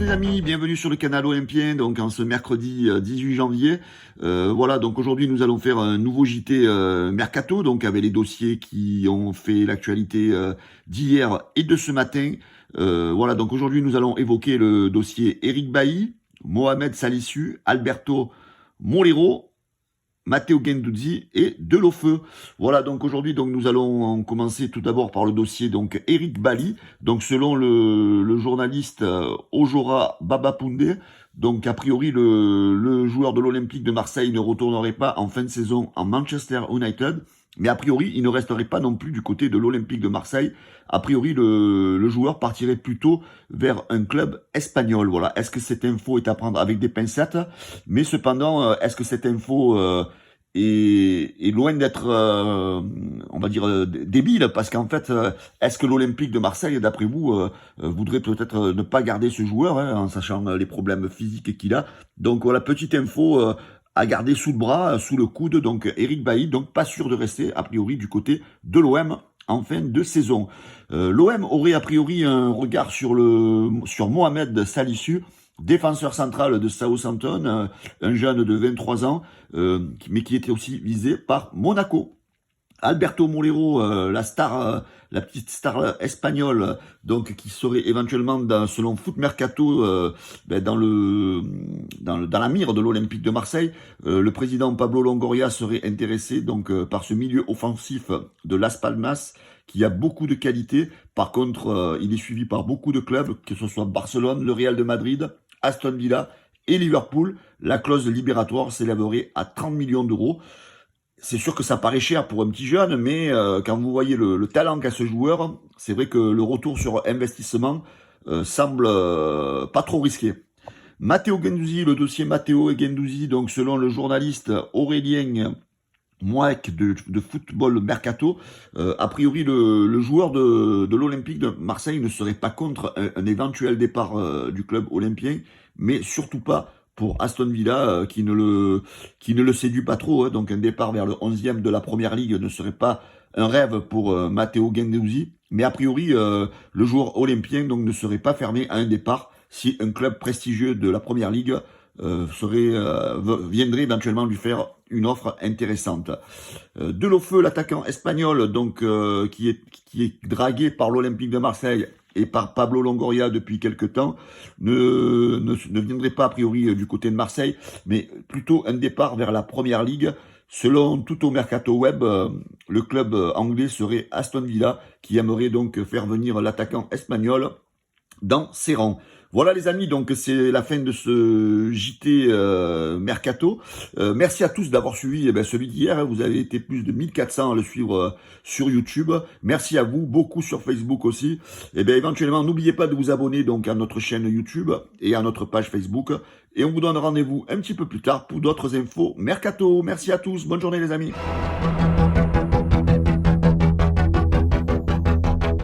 les amis, bienvenue sur le canal Olympien, donc en ce mercredi 18 janvier. Voilà, donc aujourd'hui nous allons faire un nouveau JT Mercato, donc avec les dossiers qui ont fait l'actualité d'hier et de ce matin. Voilà, donc aujourd'hui nous allons évoquer le dossier Eric Bailly, Mohamed Salisu, Alberto Molero, Matteo Guendouzi et Delofeu. Voilà, donc aujourd'hui, donc nous allons commencer tout d'abord par le dossier donc Eric Bailly. Donc selon le journaliste Ojora Babapoundé, donc a priori le joueur de l'Olympique de Marseille ne retournerait pas en fin de saison en Manchester United, mais a priori il ne resterait pas non plus du côté de l'Olympique de Marseille. A priori le joueur partirait plutôt vers un club espagnol. Voilà, est-ce que cette info est à prendre avec des pincettes? Mais cependant, est-ce que cette info est loin d'être, on va dire, débile? Parce qu'en fait, est-ce que l'Olympique de Marseille, d'après vous, voudrait peut-être ne pas garder ce joueur, hein, en sachant les problèmes physiques qu'il a? Donc voilà, petite info à garder sous le bras, sous le coude. Donc Eric Bailly, donc pas sûr de rester, a priori, du côté de l'OM en fin de saison. L'OM aurait a priori un regard sur Mohamed Salisu, défenseur central de Southampton, un jeune de 23 ans, mais qui était aussi visé par Monaco. Alberto Molero, la petite star espagnole, donc qui serait éventuellement, selon Foot Mercato, dans la mire de l'Olympique de Marseille. Le président Pablo Longoria serait intéressé donc par ce milieu offensif de Las Palmas, qui a beaucoup de qualité. Par contre, il est suivi par beaucoup de clubs, que ce soit Barcelone, le Real de Madrid, Aston Villa et Liverpool. La clause libératoire s'élèverait à 30 millions d'euros. C'est sûr que ça paraît cher pour un petit jeune, mais quand vous voyez le talent qu'a ce joueur, c'est vrai que le retour sur investissement semble pas trop risqué. Matteo Guendouzi, le dossier Matteo et Guendouzi, donc selon le journaliste Aurélien Mouek de Football Mercato, a priori le joueur de l'Olympique de Marseille ne serait pas contre un éventuel départ du club olympien, mais surtout pas pour Aston Villa, qui ne le séduit pas trop, hein. Donc un départ vers le 11e de la Première Ligue ne serait pas un rêve pour Matteo Guendouzi, mais a priori le joueur olympien donc ne serait pas fermé à un départ si un club prestigieux de la Première Ligue viendrait éventuellement lui faire une offre intéressante. Delofeu, l'attaquant espagnol, donc qui est dragué par l'Olympique de Marseille et par Pablo Longoria depuis quelque temps, ne viendrait pas a priori du côté de Marseille, mais plutôt un départ vers la Première Ligue. Selon Tutto Mercato Web, le club anglais serait Aston Villa, qui aimerait donc faire venir l'attaquant espagnol dans ses rangs. Voilà les amis, donc c'est la fin de ce JT Mercato. Merci à tous d'avoir suivi celui d'hier, hein. Vous avez été plus de 1400 à le suivre sur YouTube. Merci à vous, beaucoup sur Facebook aussi. Et bien éventuellement, n'oubliez pas de vous abonner donc à notre chaîne YouTube et à notre page Facebook. Et on vous donne rendez-vous un petit peu plus tard pour d'autres infos Mercato. Merci à tous, bonne journée les amis.